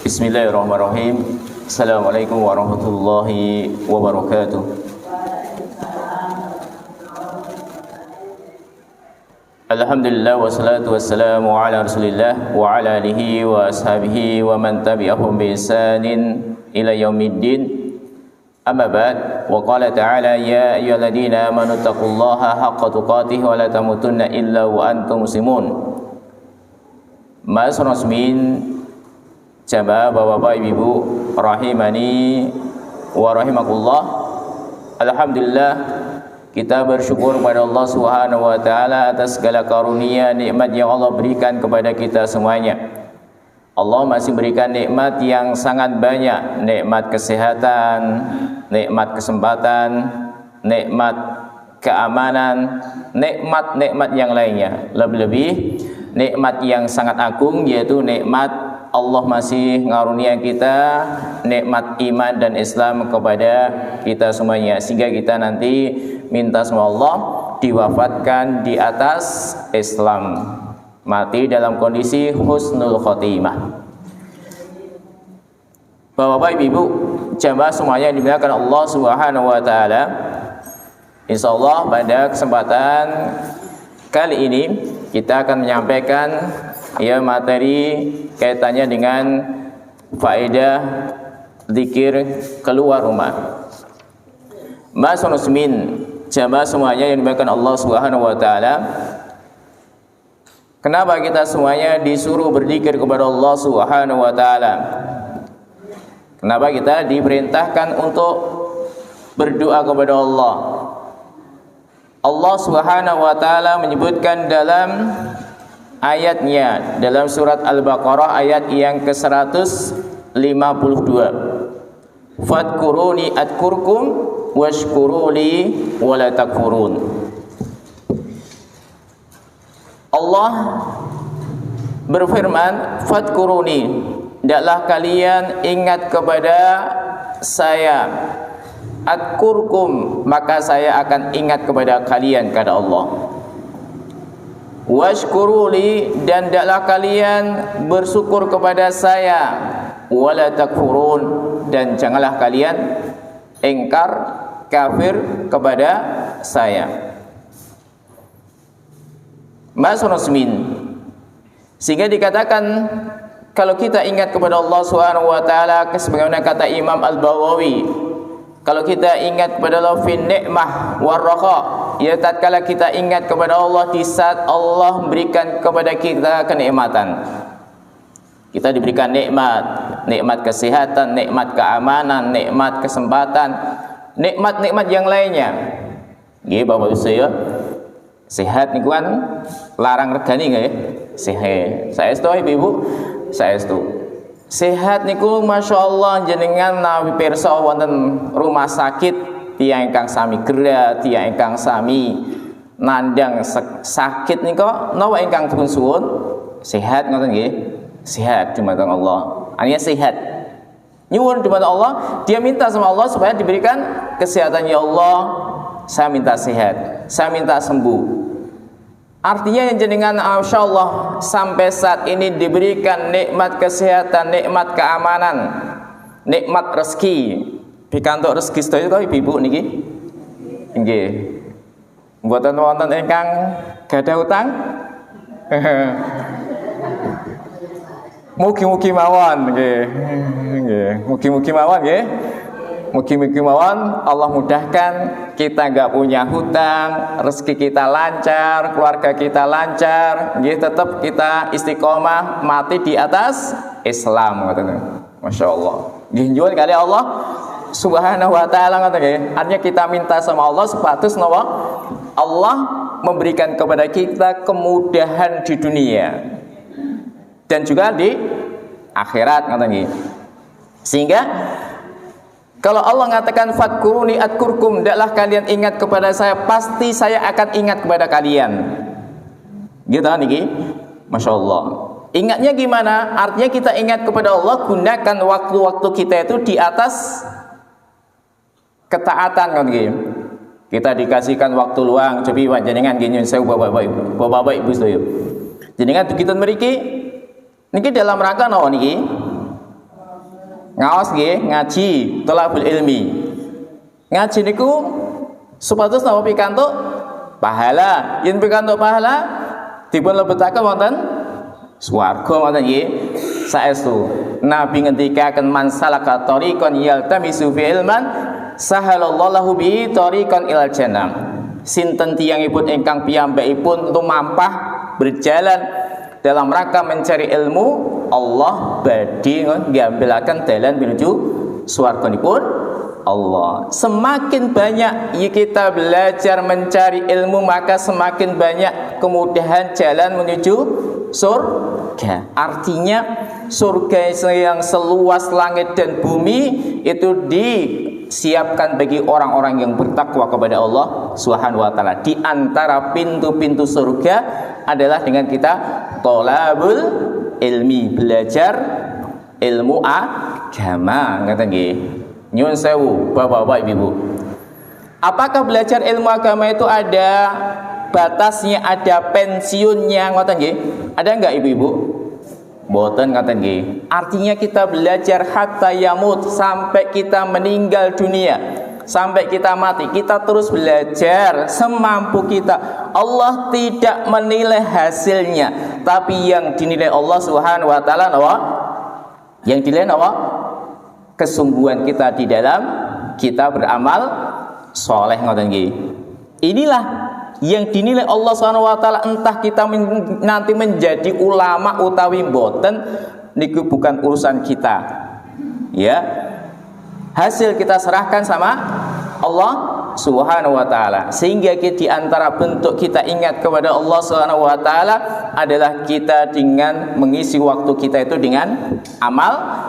Bismillahirrahmanirrahim. Assalamualaikum warahmatullahi wabarakatuh. Alhamdulillah wassalatu wassalamu ala Rasulillah wa ala alihi wa ashabihi wa man tabi'ahum bi ihsanin ila yaumiddin. Amma ba'd. Wa qala ta'ala ya ayyuhalladzina amanu taqullaha haqqa tuqatih wa la tamutunna illa wa antum muslimun. Mas rasmin jamaah bapak-bapak ibu rahimani wa rahimakumullah. Alhamdulillah kita bersyukur kepada Allah Subhanahu wa taala atas segala karunia nikmat yang Allah berikan kepada kita semuanya. Allah masih berikan nikmat yang sangat banyak, nikmat kesehatan, nikmat kesempatan, nikmat keamanan, nikmat-nikmat yang lainnya. Lebih-lebih nikmat yang sangat agung yaitu nikmat Allah masih ngarunia kita nikmat iman dan Islam kepada kita semuanya, sehingga kita nanti minta sama Allah diwafatkan di atas Islam, mati dalam kondisi husnul khotimah. Bapak-bapak ibu jamaah semuanya yang dimuliakan Allah Subhanahu wa taala, insyaallah pada kesempatan kali ini kita akan menyampaikan materi kaitannya dengan faedah zikir keluar rumah. Mas muslimin jamaah semuanya yang dimuliakan Allah Subhanahu wa taala, kenapa kita semuanya disuruh berzikir kepada Allah Subhanahu wa taala? Kenapa kita diperintahkan untuk berdoa kepada Allah? Allah Subhanahu wa taala menyebutkan dalam ayatnya dalam surat Al-Baqarah ayat yang ke-152. Fadkuruni adkurkum washkuruli wala takfurun. Allah berfirman, fadkuruni, hendaklah kalian ingat kepada saya, adkurkum, maka saya akan ingat kepada kalian, kata Allah. Washkuruli, dan hendaklah kalian bersyukur kepada saya, wala takfurun, dan janganlah kalian ingkar, kafir kepada saya. Mas rasmin, sehingga dikatakan kalau kita ingat kepada Allah Subhanahu wa taala, sebagaimana kata Imam Al-Bawawi, kalau kita ingat kepada Allah fi ni'mah warraqa, ya tatkala kita ingat kepada Allah di saat Allah memberikan kepada kita kenikmatan. Kita diberikan nikmat, nikmat kesehatan, nikmat keamanan, nikmat kesempatan, nikmat-nikmat yang lainnya. Nggih Bapak Ibu saya, sehat niku kan larang regani nggih? Sehat. Saestu Ibu, saestu. Sehat niku masyaallah jenengan nawi pirsa wonten rumah sakit tiyang ingkang sami gerah, tiyang ingkang sami nandang sakit nika napa ingkang dipun suwun? Sehat ngoten nggih? Sehat dumateng Allah. Artinya sehat. Nyuwun dumateng Allah, dia minta sama Allah supaya diberikan kesehatan. Ya Allah, saya minta sehat, saya minta sembuh. Artinya yang jenengan insyaallah sampai saat ini diberikan nikmat kesehatan, nikmat keamanan, nikmat rezeki. Pikantuk rezeki sedaya to Ibu niki? Nggih. Mboten wonten ingkang gadah utang? Mugi-mugi mawon nggih. Nggih, mugi-mugi mawon nggih. Mugi-mugi mawon Allah mudahkan, kita enggak punya hutang, rezeki kita lancar, keluarga kita lancar, nggih tetap kita istiqomah mati di atas Islam ngoten. Masyaallah. Nggih nyuwun kali Allah Subhanahu wa taala ngoten nggih. Artinya kita minta sama Allah sepatus napa? Allah memberikan kepada kita kemudahan di dunia dan juga di akhirat ngoten nggih. Sehingga kalau Allah mengatakan fadkuruni adkurkum, hendaklah kalian ingat kepada saya, pasti saya akan ingat kepada kalian. Gitu niki. Masyaallah. Ingatnya gimana? Artinya kita ingat kepada Allah, gunakan waktu-waktu kita itu di atas ketaatan kan nggih. Kita dikasihkan waktu luang, cobi jenengan nggih nyuwun sewu Bapak Ibu sedaya. Jenengan begitu mriki niki dalam rangka napa niki? ngaos nggih, ngaji, thalabul ilmi. Ngaji niku supados napa pikantuk pahala. Yen pikantuk pahala dipun lebetaken wonten swarga ngoten nggih. Saestu Nabi ngendikaken man salaka tariqan yaltamisu fi ilman sahalallahu lahu bi tariqan ilal jannah. Sinten tiyangipun ingkang piyambakipun tumampah berjalan dalam rangka mencari ilmu, Allah badhe ngambilaken dalan menuju swarganipun Allah. Semakin banyak kita belajar mencari ilmu, maka semakin banyak kemudahan jalan menuju surga. Artinya surga yang seluas langit dan bumi itu disiapkan bagi orang-orang yang bertakwa kepada Allah Subhanahu wa taala. Di antara pintu-pintu surga adalah dengan kita thalabul ilmi, belajar ilmu agama. Ngaten nggih. Nyuwun sewu Bapak-bapak Ibu. Apakah belajar ilmu agama itu ada batasnya, ada pensiunnya ngoten nggih? Ada enggak Ibu-ibu? Mboten ngoten nggih. Artinya kita belajar hatta yamut, sampai kita meninggal dunia, sampai kita mati, kita terus belajar semampu kita. Allah tidak menilai hasilnya, tapi yang dinilai Allah Subhanahu wa taala napa? Yang dinilai napa? Kesungguhan kita di dalam kita beramal soleh ngoten nggih. Inilah yang dinilai Allah Subhanahu wa taala. Entah kita nanti menjadi ulama utawi mboten niku bukan urusan kita. Ya. Hasil kita serahkan sama Allah Subhanahu wa taala. Sehingga di antara bentuk kita ingat kepada Allah Subhanahu wa taala adalah kita dengan mengisi waktu kita itu dengan amal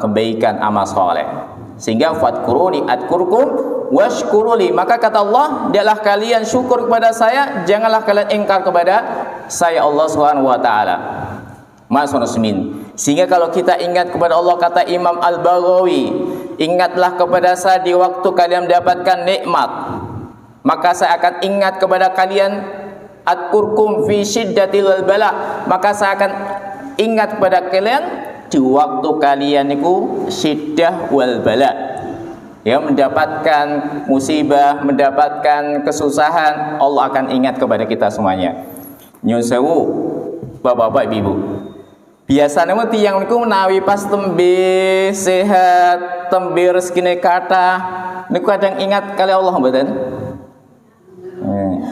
kebaikan, amal soleh. Sehingga fadkuruni adkurkum washkuruli, maka kata Allah, hendaklah kalian syukur kepada saya, janganlah kalian ingkar kepada saya Allah Subhanahu wa taala. Masnusmin. Sehingga kalau kita ingat kepada Allah, kata Imam Al-Baghawi, ingatlah kepada saya di waktu kalian mendapatkan nikmat, maka saya akan ingat kepada kalian. Adkurkum fi syiddatil bala, maka saya akan ingat kepada kalian di waktu kalian niku syiddah wal bala, ya, mendapatkan musibah, mendapatkan kesusahan, Allah akan ingat kepada kita semuanya. Nyun sewu Bapak-bapak Ibu, biasanya mah tiyang niku menawi pas tembe sehat, tembe rezekine kathah niku kadang ingat kali Allah mboten?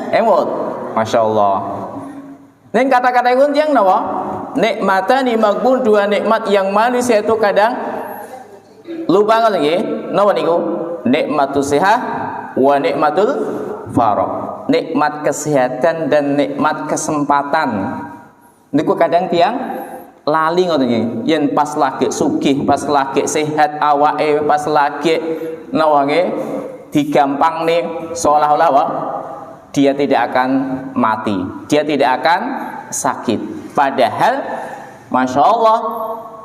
Emot, Masya Allah. Neng kata-kata itu yang napa? Nikmatani magbun, dua nikmat yang manusia itu kadang lupa lagi. Napa niku? Nikmatul sehat wa nikmatul faragh. Nikmat kesehatan dan nikmat kesempatan. Niku kadang tiang lali ngoten nggih. Yen pas lagi sugih, pas lagi sehat awake, pas lagi napa nggih digampangne seolah-olah dia tidak akan mati, dia tidak akan sakit. Padahal Masya Allah,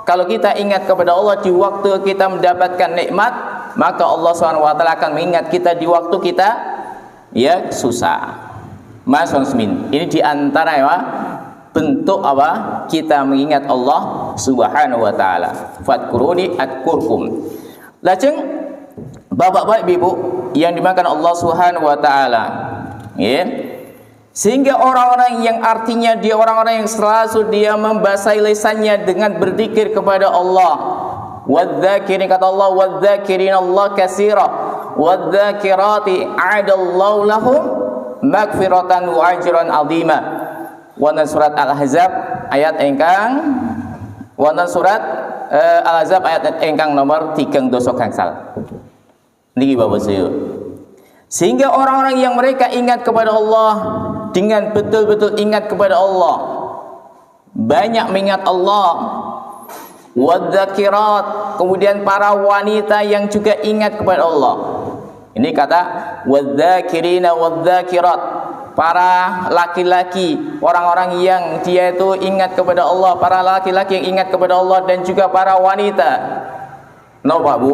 kalau kita ingat kepada Allah di waktu kita mendapatkan nikmat, maka Allah SWT akan mengingat kita di waktu kita ya susah. Masnusmin. Ini diantara ya bentuk apa kita mengingat Allah Subhanahu wa taala. Fadkuruni adkurkum. Lajeng Bapak-bapak Ibu yang dimakan Allah Subhanahu wa taala, ya. Sehingga orang-orang yang artinya dia orang-orang yang selalu dia membasahi lisannya dengan berzikir kepada Allah. Wadzakirin, kata Allah, wadzakirin Allah katsira wadzakirati a'adallahu lahum magfiratan wa ajran 'azima. Wonten surat Al-Ahzab ayat engkang wonten surat Al-Ahzab ayat engkang nomor 3 dosa gangsal. Niki Bapak Sayo. Sehingga orang-orang yang mereka ingat kepada Allah dengan betul-betul ingat kepada Allah, banyak mengingat Allah. Wadzakirat, kemudian para wanita yang juga ingat kepada Allah. Ini kata wadzakirina wadzakirat, para laki-laki, orang-orang yang dia itu ingat kepada Allah, para laki-laki yang ingat kepada Allah, dan juga para wanita. Napa Bu?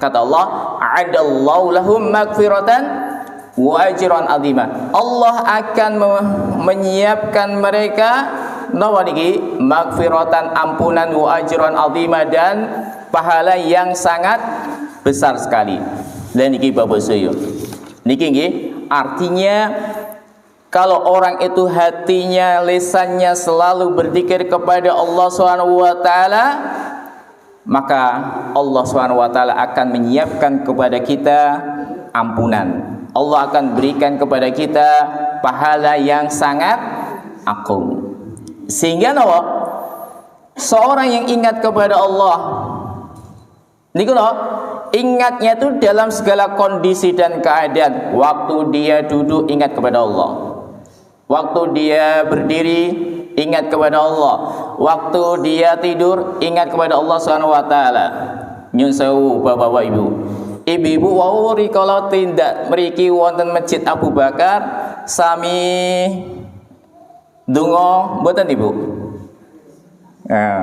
Kata Allah, a'adallahu lahum magfiratan wa ajran 'azima. Allah akan menyiapkan mereka napa niki? Magfiratan, ampunan, wa ajran 'azima, dan pahala yang sangat besar sekali. Dan niki Bapak Soyo. Niki nggih artinya kalau orang itu hatinya, lisannya selalu berzikir kepada Allah Subhanahu wa taala, maka Allah Subhanahu wa taala akan menyiapkan kepada kita ampunan. Allah akan berikan kepada kita pahala yang sangat agung. Sehingga seorang yang ingat kepada Allah niku ingatnya itu dalam segala kondisi dan keadaan. Waktu dia duduk ingat kepada Allah. Waktu dia berdiri ingat kepada Allah. Waktu dia tidur ingat kepada Allah Subhanahu wa taala. Nyun sewu Bapak-bapak Ibu. Ibu-ibu wau rikala tindak mriki wonten Masjid Abu Bakar sami donga mboten Ibu? Nah,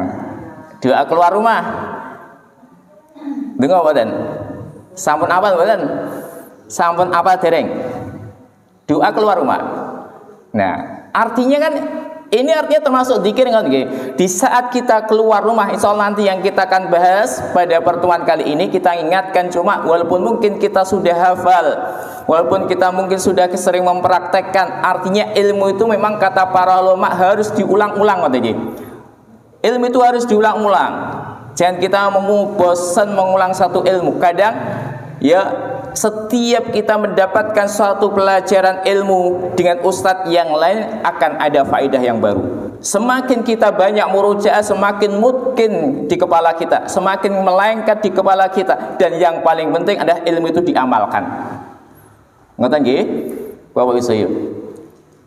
doa keluar rumah. Donga mboten? Sampun apal mboten? Sampun apal dereng? Doa keluar rumah. Nah, artinya kan ini artinya termasuk zikir kan nggih. Di saat kita keluar rumah, insyaallah nanti yang kita akan bahas pada pertemuan kali ini, kita ingatkan cuma walaupun mungkin kita sudah hafal, walaupun kita mungkin sudah sering mempraktekkan, artinya ilmu itu memang kata para ulama harus diulang-ulang katanya. Ilmu itu harus diulang-ulang. Jangan kita bosan mengulang satu ilmu. Kadang ya setiap kita mendapatkan suatu pelajaran ilmu dengan ustadz yang lain akan ada faedah yang baru. Semakin kita banyak murojaah, semakin mungkin di kepala kita, semakin melengket di kepala kita, dan yang paling penting adalah ilmu itu diamalkan. Ngoten nggih, Bapak Ibu.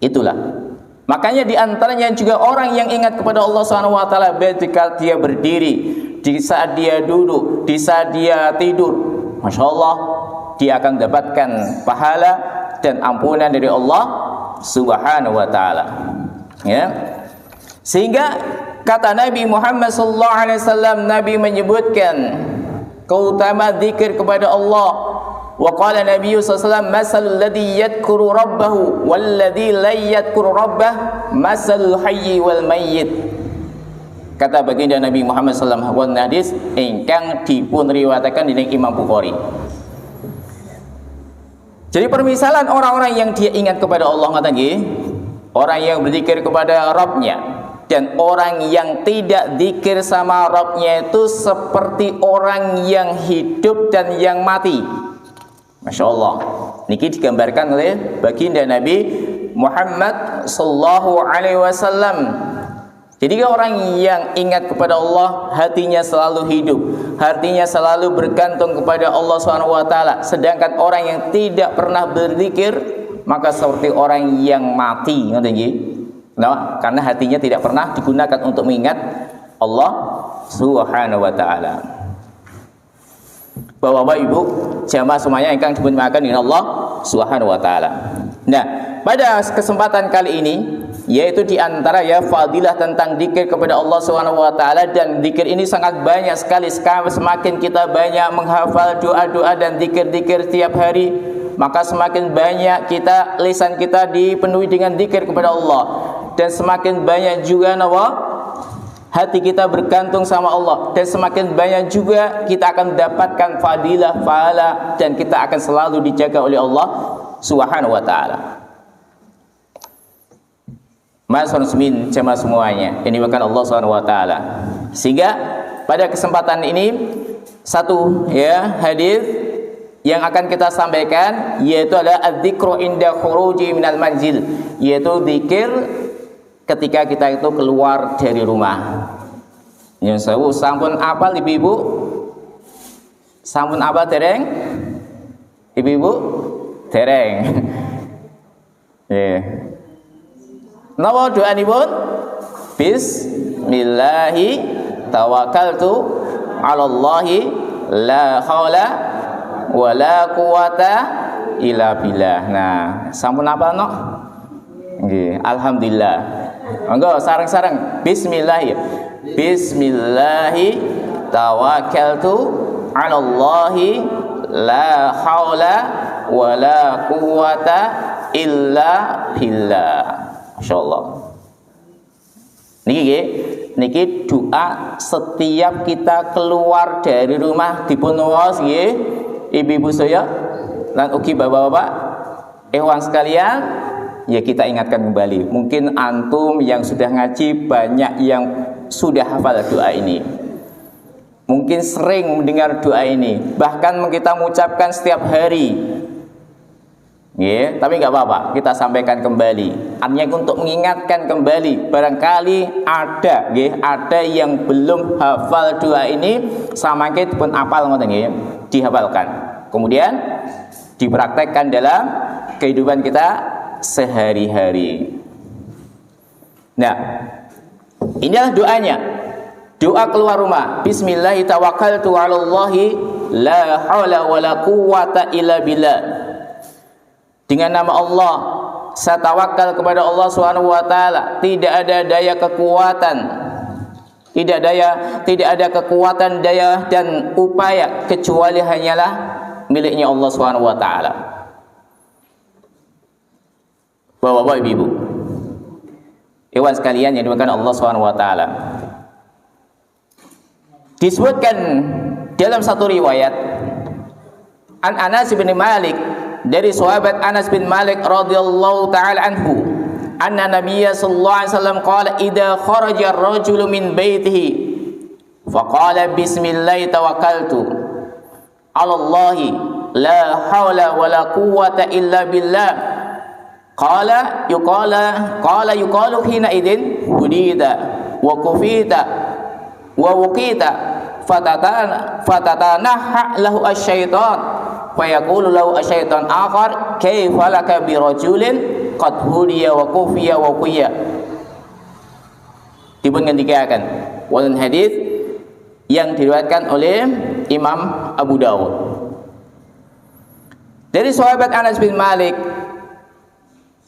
Itulah. Makanya di antaranya juga orang yang ingat kepada Allah Subhanahu wa taala ketika dia berdiri, di saat dia duduk, di saat dia tidur. Masya Allah, dia akan mendapatkan pahala dan ampunan dari Allah Subhanahu wa taala. Ya. Sehingga kata Nabi Muhammad sallallahu alaihi wasallam, Nabi menyebutkan keutamaan zikir kepada Allah. Wa qala Nabi sallallahu alaihi wasallam, "Masalul ladzi yadhkuru rabbahu wal ladzi la yadhkuru rabbah, masalul hayyi wal mayyit." Kata baginda Nabi Muhammad sallallahu alaihi wasallam hadis ingkang dipun riwayataken dening Imam Bukhari. Jadi permisalan orang-orang yang dia ingat kepada Allah ngaten nggih, orang yang berzikir kepada Rabbnya, dan orang yang tidak zikir sama Rabbnya itu seperti orang yang hidup dan yang mati. Masya Allah. Niki digambarkan oleh baginda Nabi Muhammad sallallahu alaihi wasallam. Jadi orang yang ingat kepada Allah, hatinya selalu hidup, hatinya selalu bergantung kepada Allah Subhanahu wa taala. Sedangkan orang yang tidak pernah berzikir, maka seperti orang yang mati, ngoten nggih. Nah, karena hatinya tidak pernah digunakan untuk mengingat Allah Subhanahu wa taala. Bapak-bapak Ibu, jamaah semuanya ingkang dimuliakan oleh Allah Subhanahu wa taala. Nah, pada kesempatan kali ini yaitu di antara ya fadilah tentang zikir kepada Allah Subhanahu wa taala, dan zikir ini sangat banyak sekali. Semakin kita banyak menghafal doa-doa dan zikir-zikir setiap hari, maka semakin banyak kita lisan kita dipenuhi dengan zikir kepada Allah, dan semakin banyak juga hati kita bergantung sama Allah, dan semakin banyak juga kita akan mendapatkan fadilah, pahala, dan kita akan selalu dijaga oleh Allah Subhanahu wa taala. Masyaallah muslimin jamaah semuanya, ini bahkan Allah Subhanahu wa taala. Sehingga pada kesempatan ini satu ya hadis yang akan kita sampaikan yaitu adalah adzikru inda khuruji minal manzil, yaitu zikir ketika kita itu keluar dari rumah. Nyun sewu, sampun apal ibu-ibu? Sampun apal dereng? Ibu-ibu? Dereng. Napa doanipun? Bismillahi tawakkaltu 'alallahi la haula wala quwata illa billah. Nah, sampun apal nok? Nggih, alhamdulillah. Monggo sareng-sareng bismillah. Bismillahi tawakkaltu 'alallahi la haula wala quwata illa billah. Masyaallah. Niki nggih, niki doa setiap kita keluar dari rumah dipun waos nggih ibu-ibu saya lan ugi bapak-bapak ehwan sekalian, ya kita ingatkan kembali. Mungkin antum yang sudah ngaji banyak yang sudah hafal doa ini, mungkin sering mendengar doa ini, bahkan kita mengucapkan setiap hari. Tapi nggak apa-apa, kita sampaikan kembali. Artinya untuk mengingatkan kembali. Barangkali ada yang belum hafal doa ini, sama kita pun apal dihafalkan. Kemudian dipraktekkan dalam kehidupan kita sehari-hari. Nah, inilah doanya. Doa keluar rumah. Bismillah tawakkaltu 'alallahi la haula wala quwwata illa billah. Dengan nama Allah, saya tawakal kepada Allah Subhanahu wa taala. Tidak ada daya kekuatan, tidak ada kekuatan, daya dan upaya kecuali hanyalah miliknya Allah Subhanahu wa taala. Bapak-bapak, ibu-ibu, hewan sekalian yang dimakan Allah Subhanahu wa taala. Disebutkan dalam satu riwayat An Anas bin Malik, dari sahabat Anas bin Malik radhiyallahu taala anhu, anna Nabiyya sallallahu alaihi wasallam qala idza kharaja ar-rajulu min baitihi faqala bismillah tawakkaltu 'ala Allahi la haula wala quwwata illa billah qala yuqalu hina idin hudita wa kufita wa wuqita fatatanaha lahu asy-syaitan fayaqulu lahu asyaitan akhar kaifa laka bi rajulin qad hudiya wa kufiya wa qiya. Dipun ngendikaken wonten hadis yang diriwayatkan oleh Imam Abu Dawud dari sahabat Anas bin Malik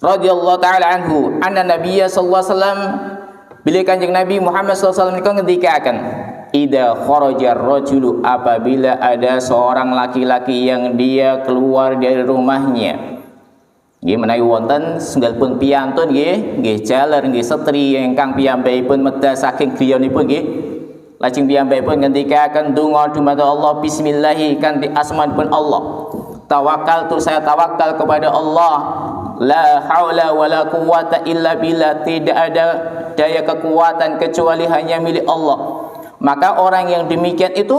radhiyallahu taala anhu, anna Nabiyya sallallahu alaihi wasallam, bila Kanjeng Nabi Muhammad sallallahu alaihi wasallam ngendikaken, idza kharajar rajulu, apabila ada seorang laki-laki yang dia keluar dari rumahnya, nggih menawi wonten sunggalipun piyantun nggih jaler nggih setri ingkang piyambakipun medal saking griyanipun nggih, lajeng piyambakipun ngendikaken donga dumateng Allah bismillah kanthi asmanipun Allah, tawakkaltu, saya tawakal kepada Allah, la haula wala quwwata illa billah, tidak ada daya kekuatan kecuali hanya milik Allah. Maka orang yang demikian itu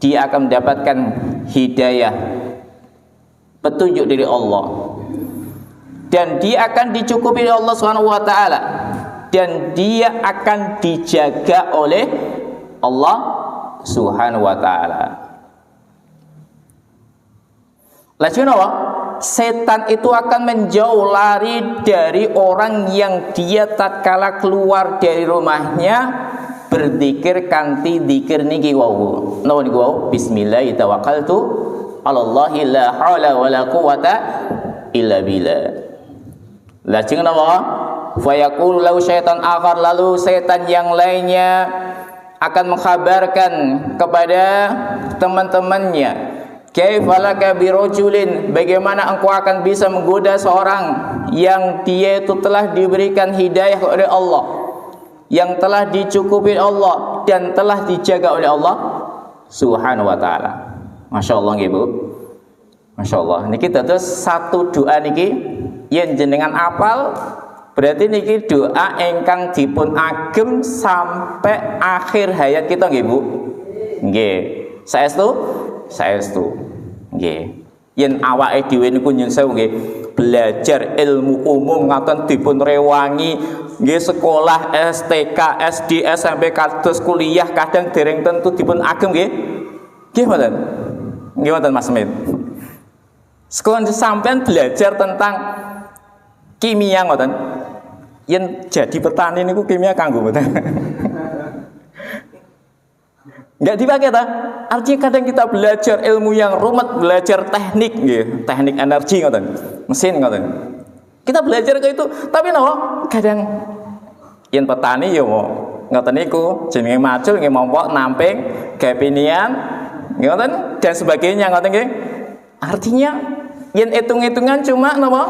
dia akan mendapatkan hidayah, petunjuk dari Allah, dan dia akan dicukupi oleh Allah Subhanahu wa taala, dan dia akan dijaga oleh Allah Subhanahu wa taala. Lajeng apa? Setan itu akan menjauh lari dari orang yang dia tatkala keluar dari rumahnya berzikir kanthi zikir niki wau. Napa niku wau? Bismillah tawakkaltu 'ala Allahi la haula wala quwwata illa billah. Lajeng napa? Fa yaqulu lahu syaitan akhar, lalu setan yang lainnya akan mengkhabarkan kepada teman-temannya, kaifalaka birajulin, bagaimana engkau akan bisa menggoda seorang yang dia itu telah diberikan hidayah oleh Allah, yang telah dicukupi Allah dan telah dijaga oleh Allah Subhanahu wa taala. Masya Allah nggih Bu. Masya Allah. Niki terus satu doa niki yen jenengan apal, berarti niki doa ingkang dipun agem sampai akhir hayat kita nggih Bu. Nggih. Saestu. Nggih. Yen awake dhewe niku nyun sewu nggih, belajar ilmu umum ngaten dipun rewangi nggih, sekolah STK, SD, SMP kados kuliah kadang dereng tentu dipun agem nggih. Nggih mboten? Nggih mboten Mas Mit. Sekolah sampean belajar tentang kimia ngoten. Yen jadi petani niku kimia kanggo mboten? Enggak dipakai ta? Artinya kadang kita belajar ilmu yang rumit, belajar teknik nggih, teknik energi ngoten, mesin ngoten. Kita belajar ke itu, tapi no, kadang yen petani ya mau ngoten niku jenenge macul nggih mompo namping gawe pinian ngoten dan sebagainya ngoten nggih. Artinya yen hitung-hitungan cuma napa?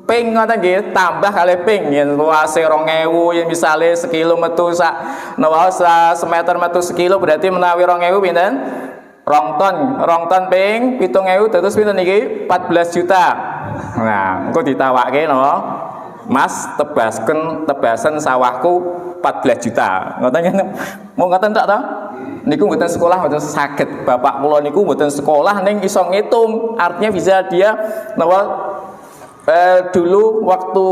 ping ngoten nggih, tambah kalih ping yen luase 2000 yen misale sekilo metu sak nawa semeter metu sekilo berarti menawi 2000 pinten? Rong ton ping 7000 terus pinten niki? 14 juta. Nah, engko ditawake napa? Mas tebasan sawahku 14 juta. Ngoten mau ngoten tak ta? Niku mboten sekolah mboten saged. Bapak kula niku mboten sekolah ning iso ngitung. Artinya bisa dia napa dulu waktu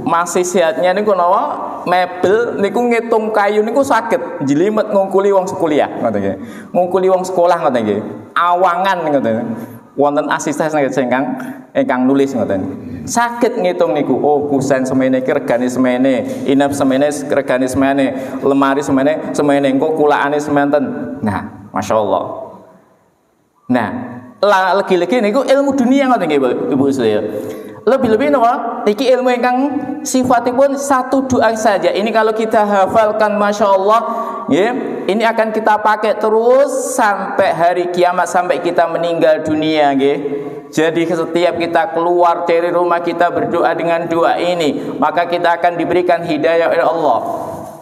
masih sehatnya niku nawa mebel niku ngitung kayu niku saged jelimet ngungkuli wong sekuliah ngoten nggih. Ngungkuli wong sekolah ngoten nggih. Awangan ngoten. Wonten asisten ingkang nulis ngoten. Saged ngitung niku. Oh, kusen semene iki regane semene, inap semene regane semene, lemari semene engko kulaane sementen. Nah, masyaallah. Nah, lagi-lagi niku ilmu dunia ngoten nggih Ibu saya. Lebih-lebih napa? Iki ilmu ingkang sifatipun satu doa saja. Ini kalau kita hafalkan Masya Allah, ya, ini akan kita pakai terus sampai hari kiamat, sampai kita meninggal dunia, ya. Jadi setiap kita keluar dari rumah kita berdoa dengan doa ini, maka kita akan diberikan hidayah oleh Allah.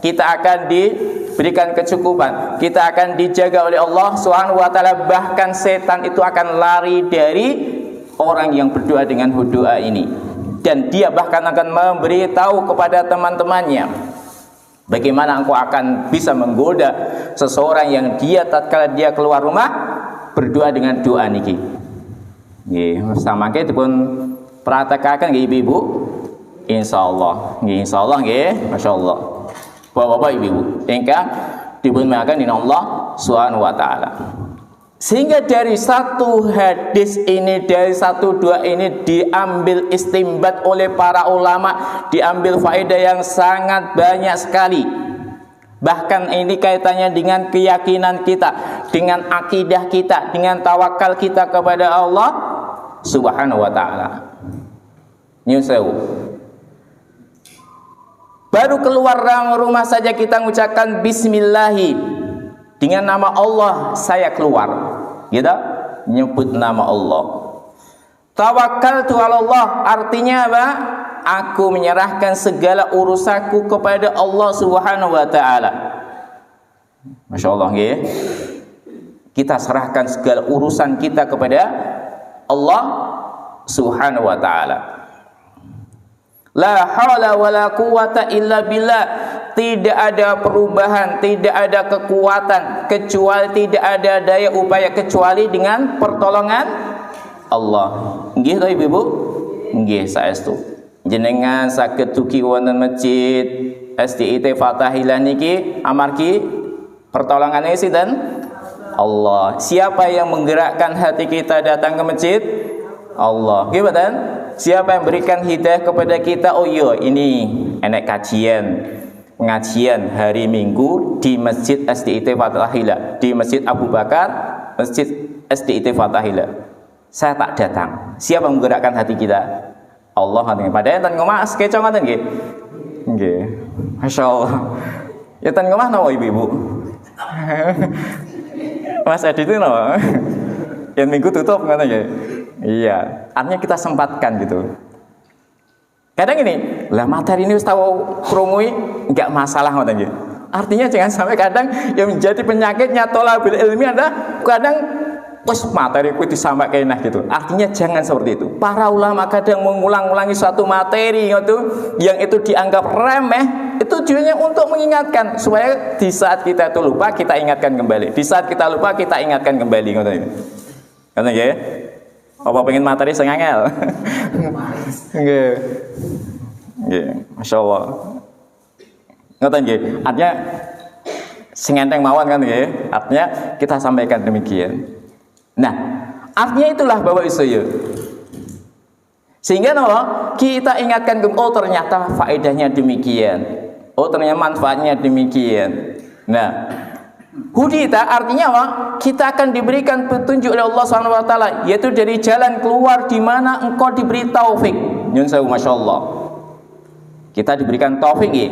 Kita akan diberikan kecukupan. Kita akan dijaga oleh Allah Subhanahu wa taala, bahkan setan itu akan lari dari orang yang berdoa dengan doa ini, dan dia bahkan akan memberitahu kepada teman-temannya bagaimana engkau akan bisa menggoda seseorang yang dia tatkala dia keluar rumah berdoa dengan doa niki. Nggih, samangke dipun pratekaken nggih Ibu-ibu. Insyaallah, nggih insyaallah nggih, masyaallah. Bapak-bapak Ibu-ibu, ingkang dipunmuliakan dening Allah Subhanahu wa taala. Sehingga dari satu hadis ini, dari satu doa ini diambil istimbat oleh para ulama, diambil faedah yang sangat banyak sekali. Bahkan ini kaitannya dengan keyakinan kita, dengan akidah kita, dengan tawakal kita kepada Allah Subhanahu wa taala. Nyun sewu. Baru keluar rumah saja kita mengucapkan bismillahi. Dengan nama Allah saya keluar, gitu, nyebut nama Allah. Tawakkaltu 'ala Allah artinya apa? Aku menyerahkan segala urusanku kepada Allah Subhanahu wa taala. Masyaallah nggih. Kita serahkan segala urusan kita kepada Allah Subhanahu wa taala. La haula wala quwata illa billah. Tidak ada perubahan, tidak ada kekuatan kecuali, tidak ada daya upaya kecuali dengan pertolongan Allah. Nggih to Ibu? Nggih saestu. Jenengan saged dugi wonten masjid SDIT Fathahilah niki amargi pertolongane sinten? Allah. Siapa yang menggerakkan hati kita datang ke masjid? Allah. Nggih mboten? Siapa yang berikan hidayah kepada kita? Oh iya, ini enek pengajian hari Minggu di Masjid SDIT Fathahilah, di Masjid Abu Bakar, Masjid SDIT Fathahilah. Saya tak datang. Siapa yang menggerakkan hati kita? Allah. Padahal enten ngomah keco ngoten nggih. Nggih. Masyaallah. Ya enten ngomah napa Ibu-ibu? Mas Edi itu napa? Yang Minggu tutup ngoten nggih. Iya, artinya kita sempatkan gitu. Kadang ini, lah materi ini tahu krungui enggak masalah ngoten nggih. Artinya jangan sampai kadang yang menjadi penyakitnya tolabul ilmi adalah kadang wis materi ku disampaikan nah gitu. Artinya jangan seperti itu. Para ulama kadang mengulang-ulangi suatu materi itu yang itu dianggap remeh, itu tujuannya untuk mengingatkan supaya di saat kita itu lupa kita ingatkan kembali. Di saat kita lupa kita ingatkan kembali ngoten nggih. Ngoten nggih. Apa pengen materi sing angel? Nggih. Nggih, masyaallah. Ngoten nggih. Artinya sing enteng mawon kan nggih. Artinya kita sampaikan demikian. Nah, artinya itulah Bapak Ibu saya. Sehingga kita ingatkan, oh ternyata faedahnya demikian. Oh ternyata manfaatnya demikian. Nah, hudita artinya apa? Kita akan diberikan petunjuk oleh Allah Subhanahu wa taala, yaitu dari jalan keluar di mana engkau diberi taufik. Nyun sewu masyaallah. Kita diberikan taufik nggih.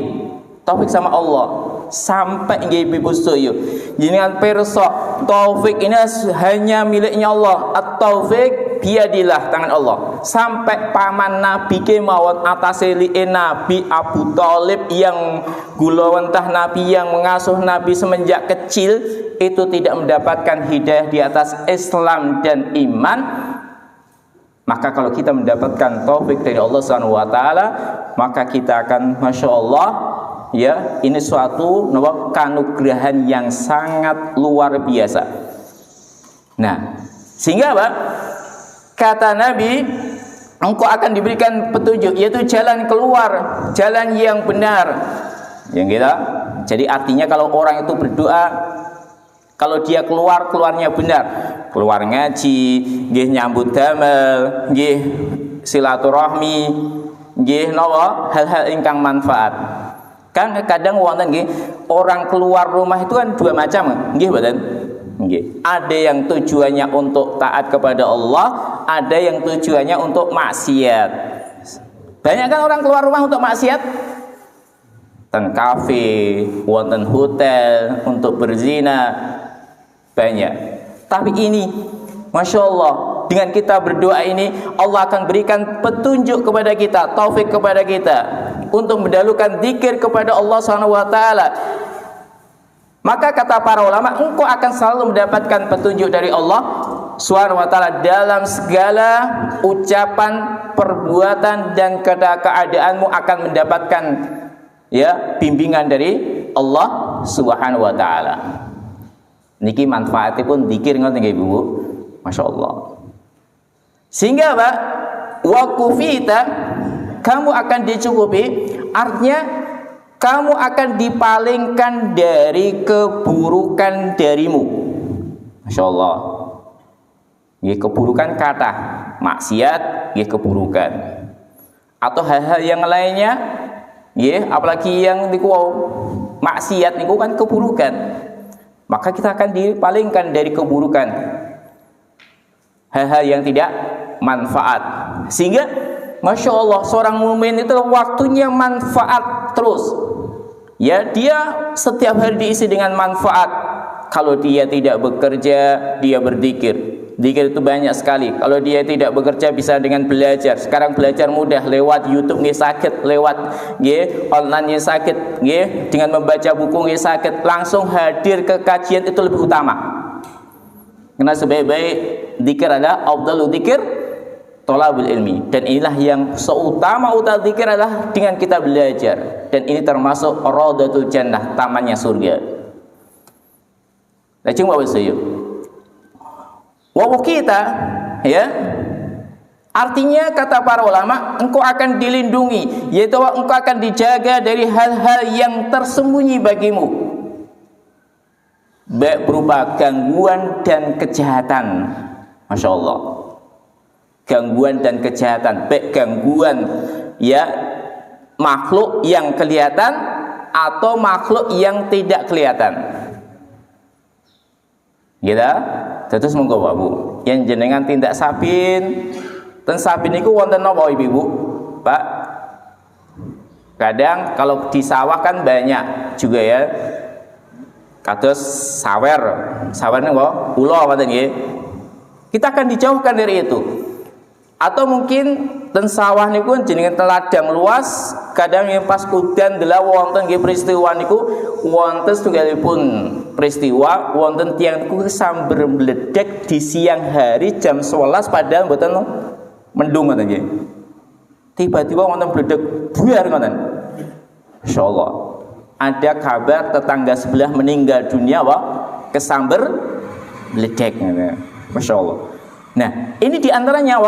Taufik sama Allah. Sampai nggih Ibu sedaya. Jenengan pirsa, taufik ini hanya miliknya Allah. At-taufik biadilah tangan Allah. Sampai paman Nabi kemawon atase li'e Nabi Abu Thalib yang gulawentah Nabi, yang mengasuh Nabi semenjak kecil, itu tidak mendapatkan hidayah di atas Islam dan iman. Maka kalau kita mendapatkan taufik dari Allah Subhanahu wa taala, maka kita akan masya Allah, ya, ini suatu kanugrahan yang sangat luar biasa. Nah, sehingga apa? Kata Nabi, engkau akan diberikan petunjuk, yaitu jalan keluar, jalan yang benar. Yang kita, jadi artinya kalau orang itu berdoa, kalau dia keluarnya benar, keluar ngaji, nggih nyambut damel, nggih silaturahmi, nggih napa hal-hal ingkang manfaat. Kan kadang wonten nggih orang keluar rumah itu kan dua macam, nggih mboten? Nggih. Ada yang tujuannya untuk taat kepada Allah, ada yang tujuannya untuk maksiat. Banyak kan orang keluar rumah untuk maksiat, ten kafe, wonten hotel untuk berzina, banyak. Tapi ini masya Allah, dengan kita berdoa ini Allah akan berikan petunjuk kepada kita, taufik kepada kita untuk mendahulukan zikir kepada Allah Subhanahu wa taala. Maka kata para ulama, engkau akan selalu mendapatkan petunjuk dari Allah Subhanahu wa taala dalam segala ucapan, perbuatan, dan keadaanmu akan mendapatkan, ya, bimbingan dari Allah Subhanahu wa taala. Niki manfaatnya pun zikir ngoten nggih Bu. Masya Allah. Sehingga apa? Wa kufita, kamu akan dicukupi, artinya kamu akan dipalingkan dari keburukan darimu. Masya Allah. Nggih, keburukan kata maksiat, nggih keburukan. Atau hal-hal yang lainnya, nggih, apalagi yang niku maksiat niku kan keburukan. Maka kita akan dipalingkan dari keburukan, hal-hal yang tidak manfaat. Sehingga masya Allah, seorang mukmin itu waktunya manfaat terus. Ya, dia setiap hari diisi dengan manfaat. Kalau dia tidak bekerja, dia berzikir. Zikir itu banyak sekali. Kalau dia tidak bekerja, bisa dengan belajar. Sekarang belajar mudah lewat YouTube nggih sakit, lewat nggih online nggih sakit, nggih dengan membaca buku nggih sakit. Langsung hadir ke kajian itu lebih utama. Karena sebaik-baik zikir adalah afdalul zikir thalabul ilmi, dan inilah yang seutama zikir adalah dengan kita belajar, dan ini termasuk raudatul jannah, tamannya surga. Lajeng Bapak Sayyid wa kita, ya, artinya kata para ulama, engkau akan dilindungi, yaitu engkau akan dijaga dari hal-hal yang tersembunyi bagimu, baik berupa gangguan dan kejahatan. Masya Allah, gangguan dan kejahatan, baik gangguan, ya, makhluk yang kelihatan atau makhluk yang tidak kelihatan. Gitu. Terus monggo Bu, yang jenengan tindak sapin, ten sapin niku wonten napa Ibu? Pak? Kadang kalau di sawah kan banyak juga, ya. Kados sawer niku ula wonten nggih. Kita akan dijauhkan dari itu. Atau mungkin ten sawah niku jenengan ladang luas, kadang yang pas udan dela wonten nggih peristiwa niku, wonten setunggalipun peristiwa wonten tiyang niku sambar mledek di siang hari jam 11 padahal mboten mendung ngoten nggih. Tiba-tiba wonten mledek buar ngoten. Insyaallah. Ada kabar tetangga sebelah meninggal dunia kesambar mledek ngoten. Masyaallah. Nah, ini diantaranya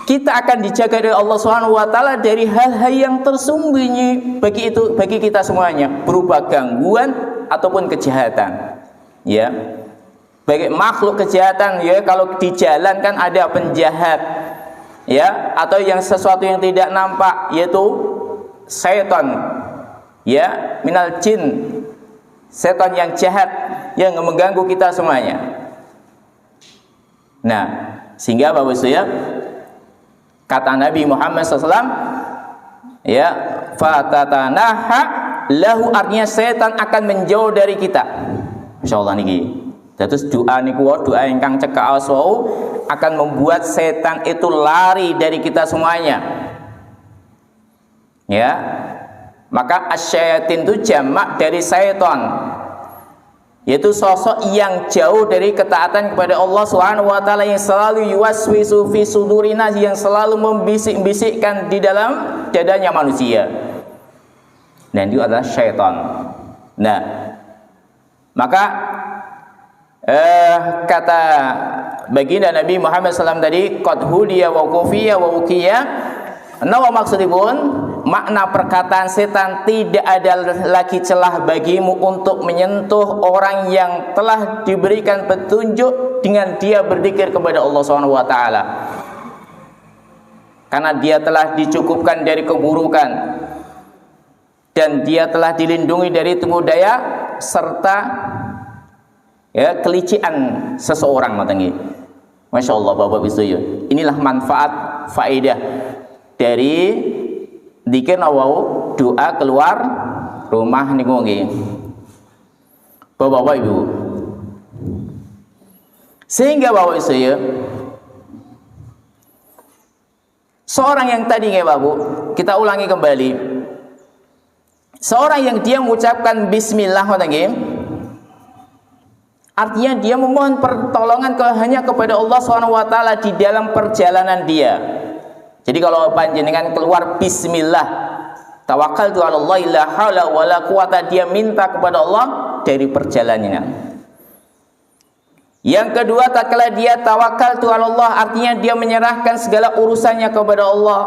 kita akan dijaga dari Allah Subhanahu wa taala dari hal-hal yang tersembunyi bagi kita semuanya, berupa gangguan ataupun kejahatan. Ya. Bagi makhluk kejahatan, ya, kalau di jalan kan ada penjahat. Ya, atau yang sesuatu yang tidak nampak, yaitu setan. Ya, minal jin. Setan yang jahat yang mengganggu kita semuanya. Nah, sehingga Bapak Ibu, kata Nabi Muhammad SAW, ya, fatatanaha lahu, artinya setan akan menjauh dari kita. Insyaallah niki. Terus doa niku doa ingkang cekak aswau, akan membuat setan itu lari dari kita semuanya. Ya. Maka asyayatin itu jamak dari syaitan, yaitu sosok yang jauh dari ketaatan kepada Allah Subhanahu wa taala, yang selalu yuwaswisu fi sudurina, yang selalu membisik-bisikkan di dalam dadanya manusia. Dan itu adalah syaitan. Nah, maka kata baginda Nabi Muhammad SAW tadi, qad hudiya wa kufiya wa ukiya. Nawa maksudipun, makna perkataan setan, tidak ada lagi celah bagimu untuk menyentuh orang yang telah diberikan petunjuk dengan dia berzikir kepada Allah Subhanahu wa taala. Karena dia telah dicukupkan dari keburukan dan dia telah dilindungi dari tipu daya serta kelicikan seseorang. Masya Allah Bapak Ibu, inilah manfaat faedah dari zikir nawau, doa keluar rumah niku nggih. Bapak Ibu. Sehingga Bapak Ibu, seorang yang tadi nggih Bapak, kita ulangi kembali. Seorang yang dia mengucapkan bismillah nggih, artinya dia memohon pertolongan hanya kepada Allah SWT di dalam perjalanan dia. Jadi kalau panjenengan keluar bismillah, tawakkaltu 'ala Allah la haula wala quwata, dia minta kepada Allah dari perjalanannya. Yang kedua, tatkala dia tawakkaltu 'ala Allah, artinya dia menyerahkan segala urusannya kepada Allah.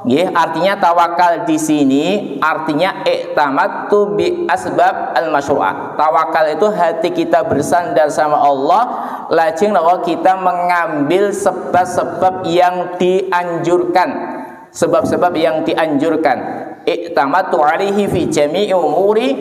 Nggih, artinya tawakal di sini artinya i'tamadtu bi asbab al-masyru'ah. Tawakal itu hati kita bersandar sama Allah, lajeng kita mengambil sebab-sebab yang dianjurkan. Sebab-sebab yang dianjurkan. I'tamadtu 'alaihi fi jami'i umuri,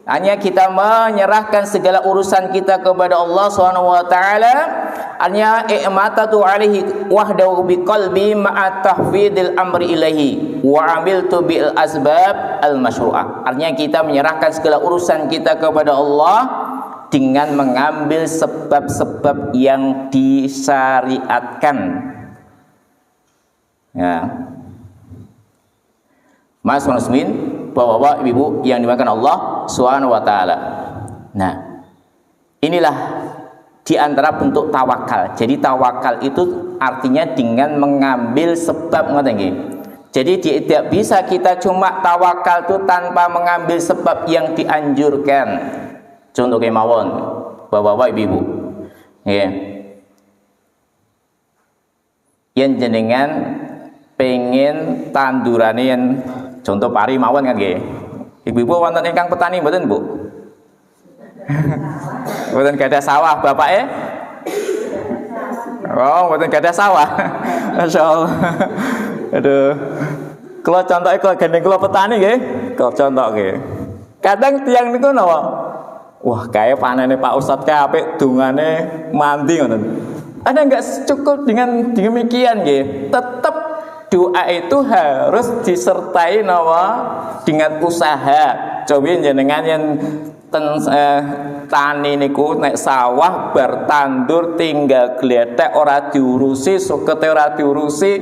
hanya kita menyerahkan segala urusan kita kepada Allah Subhanahu wa taala. Hanya i'matatu alaihi wahdahu biqalbi ma'a tahfidil amri ilaihi wa amiltu bil asbab al masyru'ah. Artinya kita menyerahkan segala urusan kita kepada Allah dengan mengambil sebab-sebab yang disyariatkan. Ya. Mas muslimin, Bapak-bapak, Ibu yang dimakan Allah Subhanahu wa taala. Nah, inilah di antara bentuk tawakal. Jadi tawakal itu artinya dengan mengambil sebab, ngoten nggih. Jadi tidak bisa kita cuma tawakal itu tanpa mengambil sebab yang dianjurkan. Contoh kemawon, Bapak-bapak, Ibu. Nggih. Yen jenengan pengen tandurane yen contoh pari mawon kan nggih. Ibu-ibu wonten ingkang petani mboten, Bu? Mboten gadah sawah bapake? Oh, mboten gadah sawah. Masyaallah. Aduh. Kula contoke kula gendeng kula petani nggih. Kula contok nggih. Kadang tiyang niku napa? Wah, kaya panene Pak Ustadz kae apik, dungane mandi ngoten. Ada enggak cukup dengan demikian nggih? Tetap doa itu harus disertai dengan usaha. Coba jenengan yang tani niku nek sawah bertandur tinggal gledek ora diurusi, sukete ora diurusi,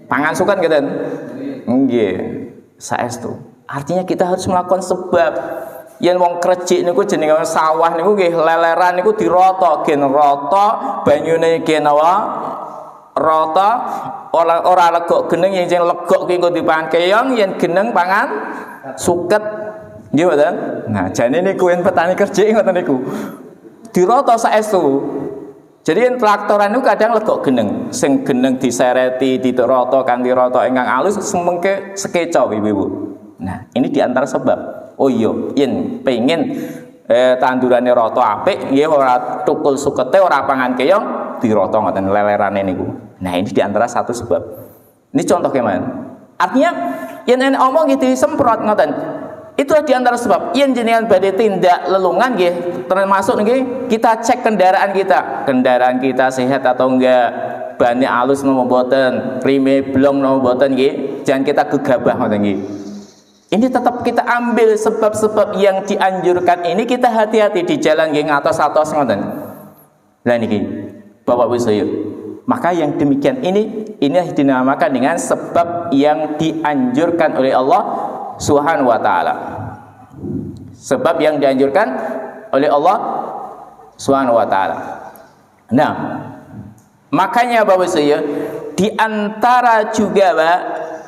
pangan sukan ngeten. Nggih, saestu. Artinya kita harus melakukan sebab. Yen wong krecik niku jenenge sawah niku nggih leleran niku diroto, gen roto, banyune gen rata, ora legok geneng, yang legok ki engko dipangan keong, yen geneng pangan suket. Nggih mboten? Nah, jane niku yen petani kerjik ngoten niku. Dirata saestu. Jadi yen traktoran niku kadang legok geneng, sing geneng disereti, dirata kanthi rata ingkang alus semengke sekeca Ibu-ibu. Nah, ini diantara sebab. Oh iya, yen pengen tandurane rata apik, nggih ora tukul sukete, ora pangan keong, dirata ngoten lelerane niku. Nah, ini diantara satu sebab. Ini contoh keman. Artinya yen enek omong gitu disemprot ngoten. Itu diantara sebab. Yen jenengan badhe tindak lelungan nggih, termasuk nggih kita cek kendaraan kita. Kendaraan kita sehat atau enggak, bannya alus napa mboten, rime blong napa mboten nggih. Jangan kita gegabah ngoten nggih. Ini tetap kita ambil sebab-sebab yang dianjurkan ini, kita hati-hati di jalan nggih ngatos-atos ngoten. Lah niki. Bapak-Ibu saya. Maka yang demikian ini dinamakan dengan sebab yang dianjurkan oleh Allah Subhanahu wa taala. Sebab yang dianjurkan oleh Allah Subhanahu wa taala. Nah, makanya Bapak saya, di antara juga Pak,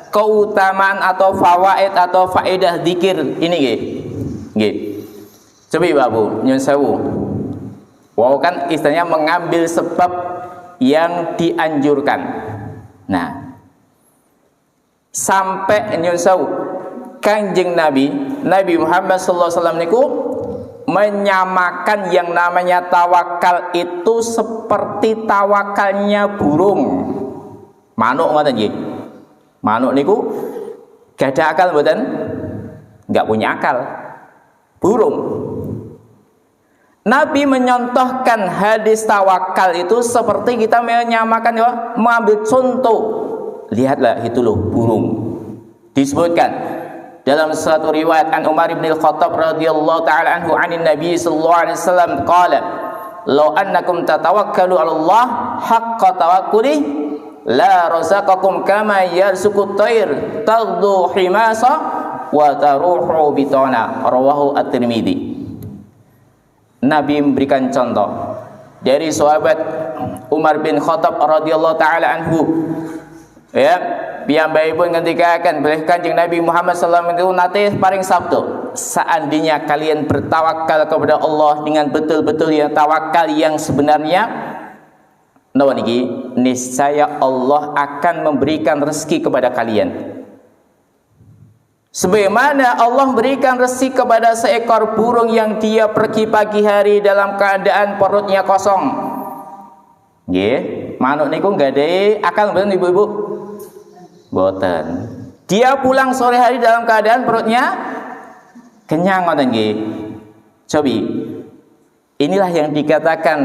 keutamaan atau fawaid atau faedah zikir ini nggih. Coba Bapak nyun sewu. Wow kan istilahnya mengambil sebab yang dianjurkan. Nah, sampai nyun sewu Kanjeng Nabi Muhammad sallallahu alaihi wasallam niku menyamakan yang namanya tawakal itu seperti tawakalnya burung. Manuk ngoten nggih. Manuk niku gak ada akal mboten? Enggak punya akal. Burung. Nabi menyontohkan hadis tawakal itu seperti kita menyamakan ya, mengambil contoh. Lihatlah itu loh burung. Disebutkan dalam suatu riwayat an Umar bin Al-Khattab radhiyallahu taala anhu anin Nabi sallallahu alaihi wasallam qala law annakum tatawakkalu 'ala Allah haqqa tawakkuli la razaqakum kama yarzuqut tayr taghdu himasa wa taruhu bitana rawahu at-Tirmidzi. Nabi memberikan contoh dari sahabat Umar bin Khattab radhiyallahu taala anhu, ya, piyambakipun ketika akan boleh Kanjeng Nabi Muhammad sallallahu alaihi wasallam nate paring sabda, seandainya kalian bertawakal kepada Allah dengan betul-betul yang tawakal yang sebenarnya, napa niki, niscaya Allah akan memberikan rezeki kepada kalian. Sebagaimana Allah memberikan rezeki kepada seekor burung yang dia pergi pagi hari dalam keadaan perutnya kosong. Nggih, manuk niku enggak ada akal mboten ibu-ibu? Mboten. Dia pulang sore hari dalam keadaan perutnya kenyang ngoten nggih. Cobi. Inilah yang dikatakan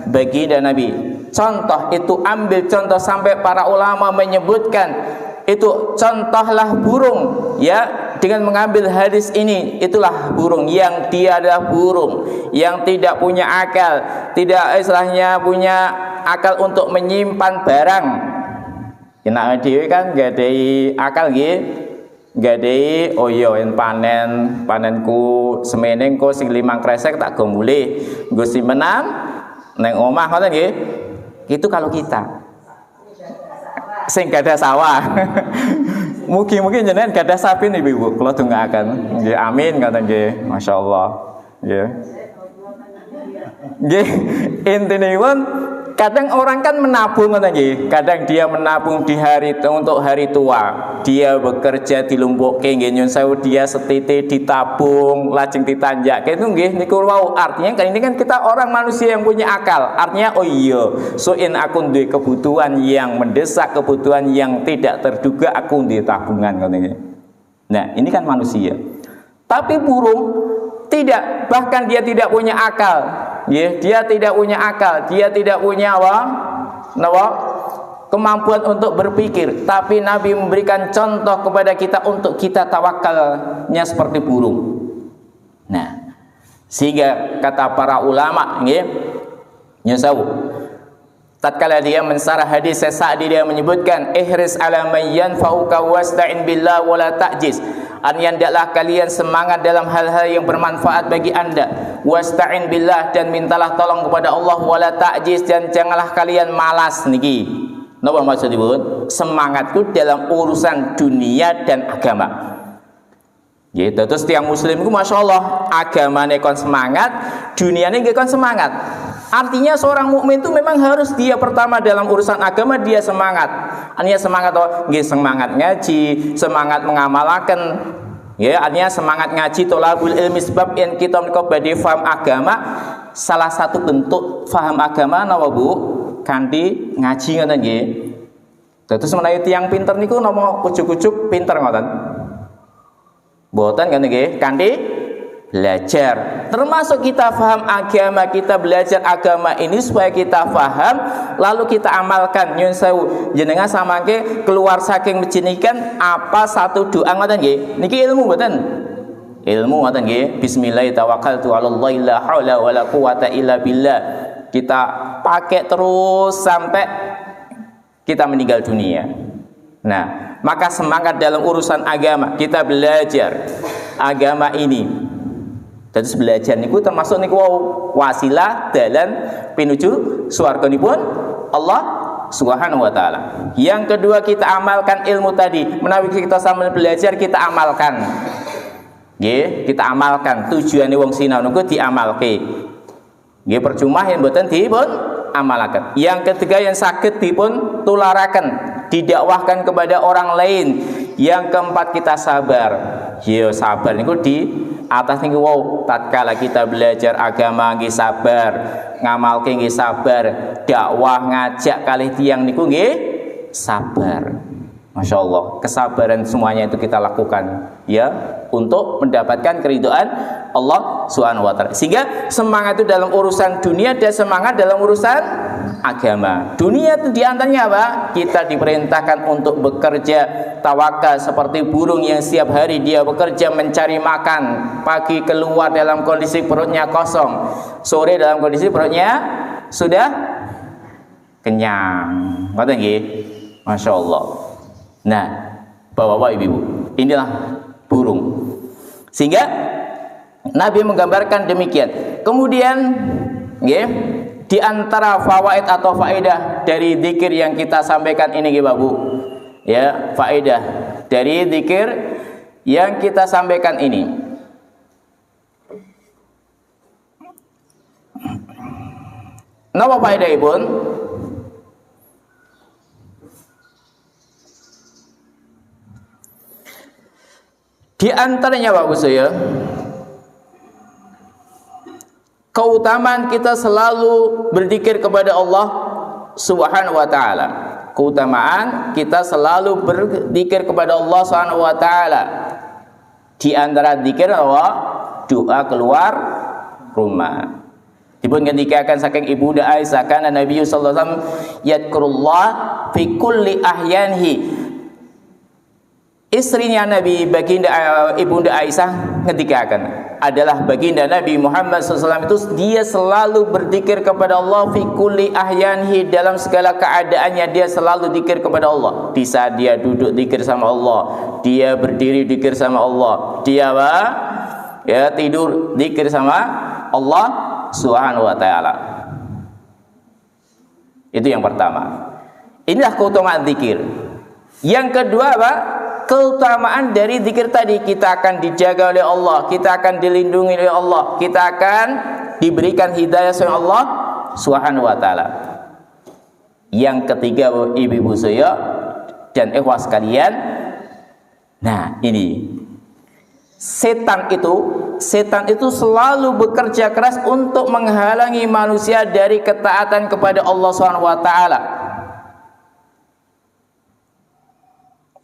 baginda Nabi. Contoh itu ambil contoh sampai para ulama menyebutkan itu contohlah burung, ya, dengan mengambil hadis ini, itulah burung yang dia adalah burung yang tidak punya akal, tidak istilahnya punya akal untuk menyimpan barang. Enak dhewe kan gak ada akal nggih. Gak ada oh iya panenku semene engko sing 5 kresek tak go mulih, nggo simpenan nang omah ngoten nggih. Itu kalau kita sing gak ada sawah. Mugi-mugi jenengan gak ada sapi nih Ibu. Kula dongaaken. Nggih amin ngoten nggih. Masyaallah. Nggih. Nggih, intinipun kadang orang kan menabung ngoten nggih. Kadang dia menabung di untuk hari tua. Dia bekerja dilumpukke nggih nyun sewu, dia setite ditabung lajeng ditanjakke itu nggih niku wau. Artinya kan ini kan kita orang manusia yang punya akal. Artinya oh iya, in aku duwe kebutuhan yang mendesak, kebutuhan yang tidak terduga, aku duwe tabungan ngoten nggih. Nah, ini kan manusia. Tapi burung tidak, bahkan dia tidak punya akal. Ya, dia tidak punya akal, dia tidak punya kemampuan untuk berpikir. Tapi Nabi memberikan contoh kepada kita untuk kita tawakalnya seperti burung. Nah, sehingga kata para ulama, nggih, nyesawu, tatkala dia mensarah hadis Sa'di, dia menyebutkan ihris ala man yanfa'uka wasta'in billah wala ta'jiz. Artinya hendaklah kalian semangat dalam hal-hal yang bermanfaat bagi anda, wasta'in billah, dan mintalah tolong kepada Allah, wala ta'jiz, dan janganlah kalian malas niki. Napa maksudipun? Semangatku dalam urusan dunia dan agama. Gitu. Terus tiang muslim itu masya Allah agamanya kon semangat, dunianya nggih kon semangat. Artinya seorang mukmin itu memang harus dia pertama dalam urusan agama dia semangat. Artinya semangat nggih, semangat ngaji, semangat mengamalkan. Ya, artinya semangat ngaji tolabul ilmi, sebab yang kita menika badhe paham agama, salah satu bentuk paham agama napa Bu? Kanthi ngaji ngoten nggih. Terus menawi tiyang pinter niku napa ujug-ujug pinter ngoten? Mboten kan nggih, kanthi belajar. Termasuk kita paham agama, kita belajar agama ini supaya kita paham lalu kita amalkan. Nyun sewu, jenengan samangke keluar saking masjid kan apa satu doa ngoten nggih. Niki ilmu mboten? Ilmu ngoten nggih. Bismillah tawakkaltu 'ala Allah la haula wala quwata illa billah. kita pakai terus sampai kita meninggal dunia. Nah, maka semangat dalam urusan agama, kita belajar agama ini. Terus belajar niku termasuk niku wasilah dalan pinuju swarganipun Allah Subhanahu wa taala. Yang kedua, kita amalkan ilmu tadi. Menawi kita sambil belajar, kita amalkan. Nggih, kita amalkan. Tujuane wong sinau niku diamalke. Nggih, percuma yen mboten dipun amalaken. Yang ketiga, yang saged dipun tularaken, didakwahkan kepada orang lain. Yang keempat, kita sabar. Yo sabar niku di atas niku tatkala kita belajar agama nggih sabar, ngamalke nggih sabar, dakwah ngajak kalih tiyang niku nggih sabar. Masya Allah, kesabaran semuanya itu kita lakukan ya untuk mendapatkan keridhaan Allah Subhanahu wa taala. Sehingga semangat itu dalam urusan dunia dan semangat dalam urusan agama. Dunia itu diantaranya apa? Kita diperintahkan untuk bekerja tawakal seperti burung yang setiap hari dia bekerja mencari makan. Pagi keluar dalam kondisi perutnya kosong, sore dalam kondisi perutnya sudah kenyang. Ngoten nggih? Masya Allah. Nah, bapak-bapak, ibu-ibu, inilah burung. Sehingga Nabi menggambarkan demikian. Kemudian, ya, di antara fawaid atau faedah dari zikir yang kita sampaikan ini, Bapak Bu, ya, faedah dari zikir yang kita sampaikan ini. Napa faedah Ibun? Di antaranya Bapak saya, keutamaan kita selalu berzikir kepada Allah Subhanahu wa taala. Keutamaan kita selalu berzikir kepada Allah Subhanahu wa taala. Di antara zikir adalah doa keluar rumah. Dipun ngendikaken saking Ibunda Aisyah, kana Nabi sallallahu alaihi wasallam yadkurullah fi kulli ahyanhi. Istrinya Nabi baginda Ibunda Aisyah ngendikaken adalah baginda Nabi Muhammad SAW itu dia selalu berzikir kepada Allah fi kulli ahyanhi, dalam segala keadaannya dia selalu zikir kepada Allah. Di saat dia duduk zikir sama Allah, dia berdiri zikir sama Allah, dia ya tidur zikir sama Allah Subhanahu wa taala. Itu yang pertama. Inilah keutamaan zikir. Yang kedua apa? Keutamaan dari zikir tadi, kita akan dijaga oleh Allah, kita akan dilindungi oleh Allah, kita akan diberikan hidayah oleh Allah Subhanahu wa taala. Yang ketiga, ibu-ibu saya dan ikhwas sekalian, nah ini setan itu selalu bekerja keras untuk menghalangi manusia dari ketaatan kepada Allah Subhanahu wa taala.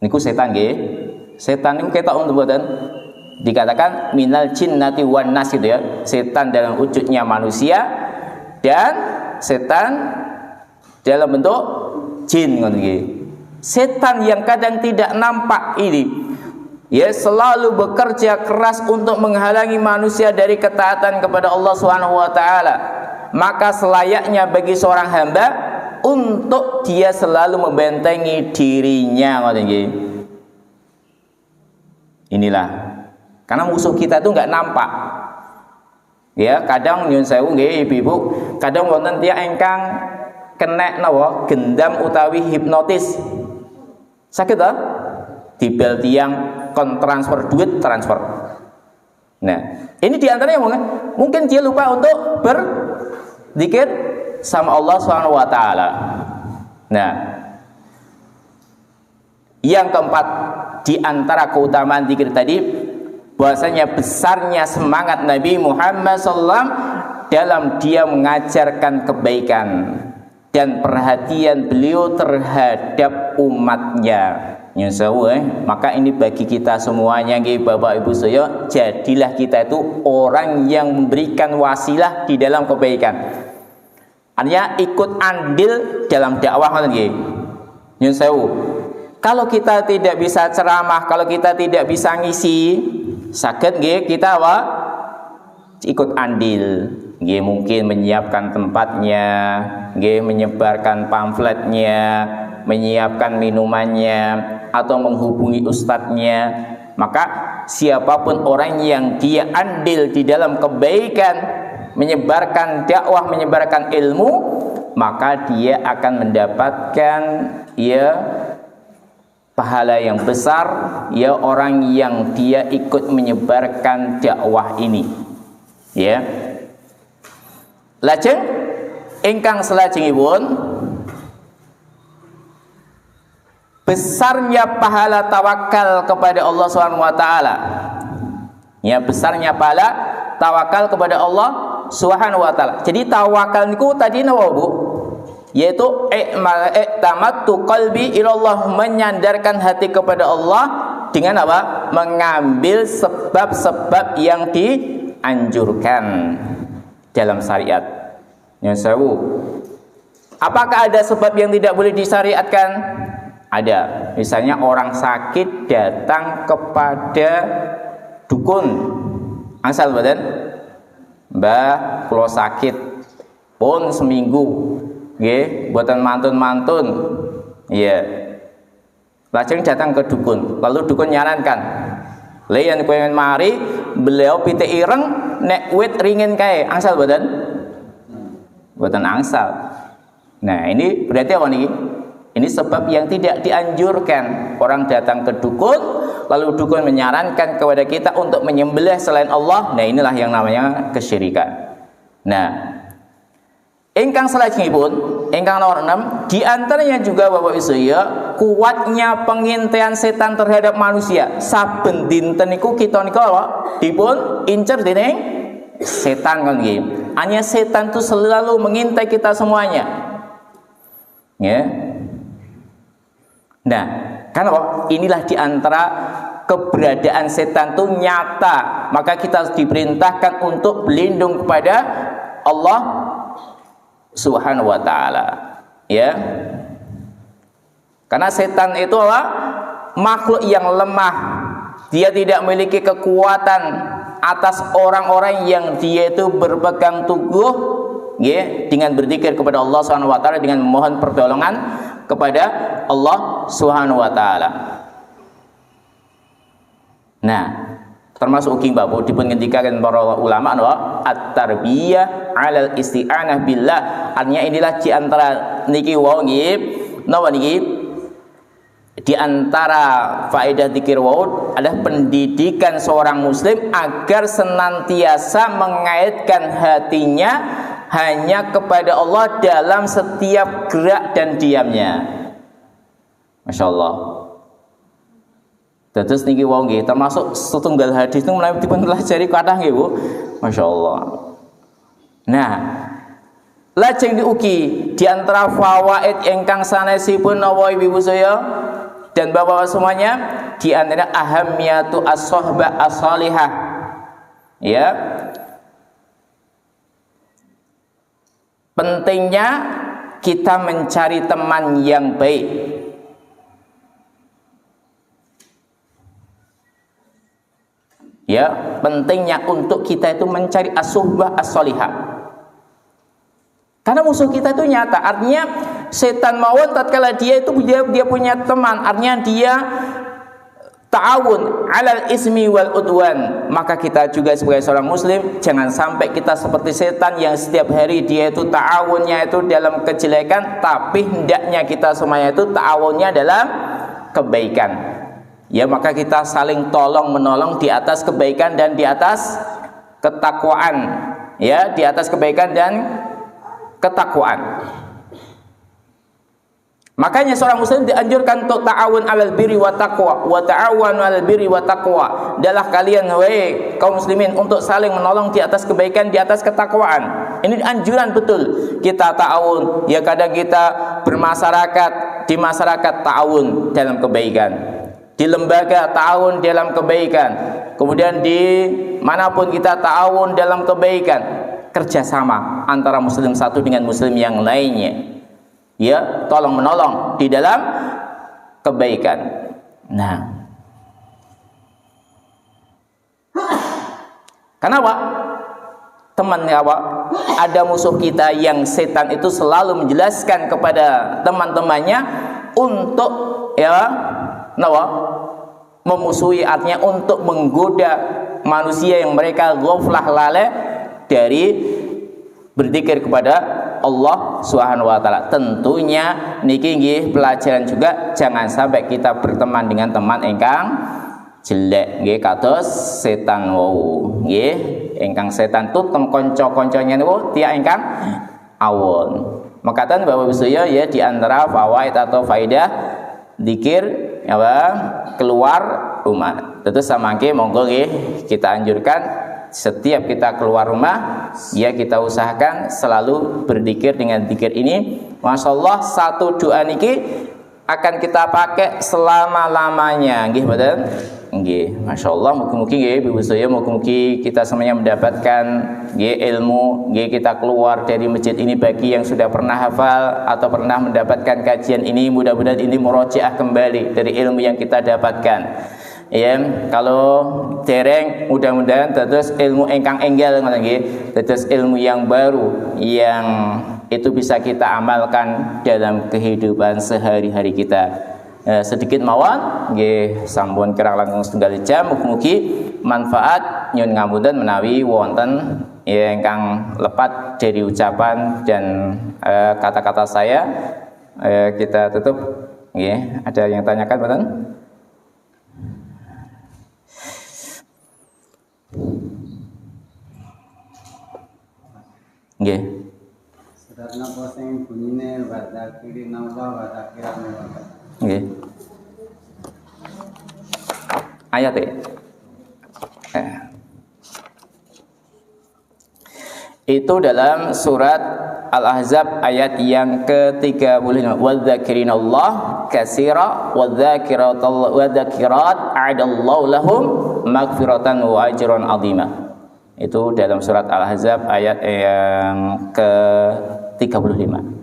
Niku setan nggih. Setan niku ketok untuk mboten? Dikatakan minal jinnati wan nas gitu ya. Setan dalam wujudnya manusia dan setan dalam bentuk jin ngoten nggih. Setan yang kadang tidak nampak ini ya selalu bekerja keras untuk menghalangi manusia dari ketaatan kepada Allah Subhanahu wa taala. Maka selayaknya bagi seorang hamba untuk dia selalu membentengi dirinya. Inilah karena musuh kita itu nggak nampak ya. Kadang nyun sewu nggih ibu-ibu, kadang wonten tiyang ingkang kena napa gendam utawi hipnotis. Sakit ta? Dibel tiyang kon transfer duit transfer. Nah, ini diantaranya mungkin dia lupa untuk berzikir sama Allah Subhanahu wa taala. Nah, yang keempat di antara keutamaan zikir tadi, bahwasanya besarnya semangat Nabi Muhammad SAW dalam dia mengajarkan kebaikan dan perhatian beliau terhadap umatnya. Maka ini bagi kita semuanya, Bapak Ibu saya, jadilah kita itu orang yang memberikan wasilah di dalam kebaikan. Artinya ikut andil dalam dakwah nggih. Nyun sewu. Kalau kita tidak bisa ceramah, kalau kita tidak bisa ngisi, saged nggih kita ikut andil. mungkin menyiapkan tempatnya, menyebarkan pamfletnya, menyiapkan minumannya, atau menghubungi ustadznya. Maka siapapun orang yang dia andil di dalam kebaikan, menyebarkan dakwah, menyebarkan ilmu, maka dia akan mendapatkan pahala yang besar, orang yang dia ikut menyebarkan dakwah ini. Lajeng ingkang salajengipun, besarnya pahala tawakal kepada Allah Subhanahu wa taala. Besarnya pahala tawakal kepada Allah Subhanahu wa taala. Jadi tawakal niku tadi napa, Bu? Yaitu i'tamattu qalbi ilallah, menyandarkan hati kepada Allah dengan apa? Mengambil sebab-sebab yang dianjurkan dalam syariat. Apakah ada sebab yang tidak boleh disyariatkan? Ada. Misalnya orang sakit datang kepada dukun, angsal badan, Mbah kula sakit pun seminggu, buatan mantun-mantun, lajeng datang ke dukun, lalu dukun nyarankan, leyan kowe mari beliau pite ireng nek wit ringin kae, angsal badan, buatan angsal. Nah ini berarti apa nih? Ini sebab yang tidak dianjurkan. Orang datang ke dukun, lalu dukun menyarankan kepada kita untuk menyembelih selain Allah. Nah inilah yang namanya kesyirikan. Nah, ingkang salajengipun, ingkang nomor 6, di antaranya juga Bapak Ibu ya, kuatnya pengintaian setan terhadap manusia. Saben dinten niku kita niku dipun incer dening setan kan nggih. Hanya setan itu selalu mengintai kita semuanya. Nah, kan inilah diantara keberadaan setan itu nyata. Maka kita harus diperintahkan untuk berlindung kepada Allah Subhanahu wa taala. Karena setan itu makhluk yang lemah. Dia tidak memiliki kekuatan atas orang-orang yang dia itu berpegang teguh dengan berzikir kepada Allah Subhanahu wa taala, dengan memohon pertolongan kepada Allah Subhanahu wa taala. Nah, termasuk ugi babu dipun ngendikaken para ulama at-tarbiyah 'alal isti'anah billah. Artinya inilah di antara niki wau nggih, napa niki? Di antara faedah zikir wau adalah pendidikan seorang muslim agar senantiasa mengaitkan hatinya hanya kepada Allah dalam setiap gerak dan diamnya. Masya Allah. Terus niki wau nggih termasuk setunggal hadis itu mulai dipun pelajari kathah nggih Bu. Masya Allah. Nah, lajeng diugi di antara fawaid ingkang sanesipun nawa ibu saya dan bapak-bapak semuanya, di antara ahamiyatu as-sohbah as-salihah. Pentingnya kita mencari teman yang baik. Pentingnya untuk kita itu mencari as-sohbah as-salihah. Karena musuh kita itu nyata. Artinya setan mawon tatkala dia punya teman, artinya dia ta'awun 'alal ismi wal udwan. Maka kita juga sebagai seorang muslim jangan sampai kita seperti setan yang setiap hari dia itu ta'awunnya itu dalam kejelekan, tapi hendaknya kita semuanya itu ta'awunnya dalam kebaikan. Maka kita saling tolong menolong di atas kebaikan dan di atas ketakwaan. Di atas kebaikan dan ketakwaan. Makanya seorang muslim dianjurkan untuk ta'awun 'alal birri wa taqwa, wa ta'awanu 'alal birri wa taqwa. Adalah kalian wahai kaum muslimin untuk saling menolong di atas kebaikan, di atas ketakwaan. Ini anjuran betul. Kita ta'awun, kadang kita bermasyarakat, di masyarakat ta'awun dalam kebaikan. Di lembaga ta'awun dalam kebaikan. Kemudian di manapun kita ta'awun dalam kebaikan. Kerjasama antara muslim satu dengan muslim yang lainnya, tolong menolong di dalam kebaikan. Nah, kenapa? temannya apa? Ada musuh kita yang setan itu selalu menjelaskan kepada teman-temannya untuk memusuhi, artinya untuk menggoda manusia yang mereka ghaflah lalai dari berzikir kepada Allah Subhanahu wa taala. Tentunya niki nggih pelajaran juga, jangan sampai kita berteman dengan teman ingkang jelek nggih kados setan wau nggih. Ingkang setan tutem kanca-kancanya niku tiak ingkang awon. Makatan Bapak Ibu ya di antara fawaid atau faidah zikir keluar rumah. Tentu samangke monggo nggih kita anjurkan setiap kita keluar rumah ya kita usahakan selalu berzikir dengan zikir ini. Masyaallah satu doa niki akan kita pakai selama-lamanya nggih mboten? Nggih, masyaallah mugi-mugi nggih Ibu saya mugi-mugi kita semuanya mendapatkan nggih ilmu, nggih kita keluar dari masjid ini bagi yang sudah pernah hafal atau pernah mendapatkan kajian ini, mudah-mudahan ini murojaah kembali dari ilmu yang kita dapatkan. Ya, kalau dereng mudah-mudahan terus ilmu engkang enggal ngoten nggih, terus ilmu yang baru yang itu bisa kita amalkan dalam kehidupan sehari-hari kita. Sedikit mawon nggih sampun kirang langkung setunggal jam, mugi-mugi manfaat nyun ngapunten menawi wonten ingkang lepat dari ucapan dan kata-kata saya. Kita tutup nggih. Ada yang tanyakan mboten? Nggih. Surat napa sing bunine wa dzakirina Allah wa dzakirana Allah. Nggih. Ayat itu dalam surat Al-Ahzab ayat yang ke-35. Wadzakirinallah katsira wadzakirat a'adallahu lahum maghfiratan wa ajran 'azima. Itu dalam surat Al-Ahzab ayat yang ke-35.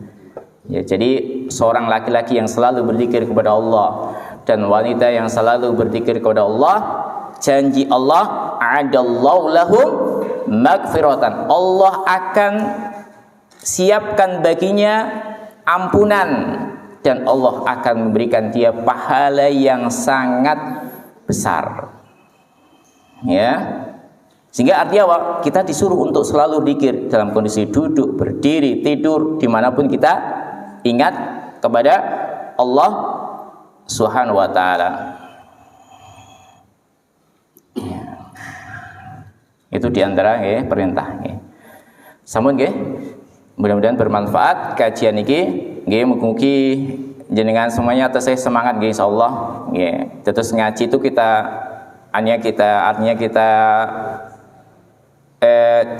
Ya, jadi seorang laki-laki yang selalu berzikir kepada Allah dan wanita yang selalu berzikir kepada Allah, janji Allah, a'adallahu lahum maghfiratan. Allah akan siapkan baginya ampunan dan Allah akan memberikan dia pahala yang sangat besar. Ya. Sehingga artinya apa? Kita disuruh untuk selalu zikir dalam kondisi duduk, berdiri, tidur, dimanapun kita ingat kepada Allah Subhanahu wa taala. Ya. Itu diantara perintah. Sampun nggih. Mudah-mudahan bermanfaat kajian niki. Nggih mugi-mugi jenengan semuanya tesih semangat nggih insyaallah. Nggih. Terus ngaji itu artinya kita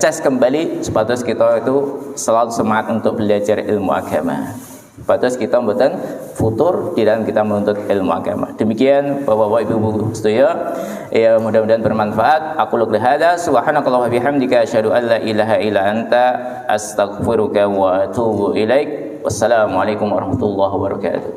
cas kembali supaya kita itu selalu semangat untuk belajar ilmu agama. Supaya kita mboten futur di dalam kita menuntut ilmu agama. Demikian Bapak-bapak Ibu-ibu sedaya, ya mudah-mudahan bermanfaat. Aku qul hadza subhanakallah wa bihamdika asyhadu an la ilaha illa anta astaghfiruka wa atubu ilaik. Wassalamualaikum warahmatullahi wabarakatuh.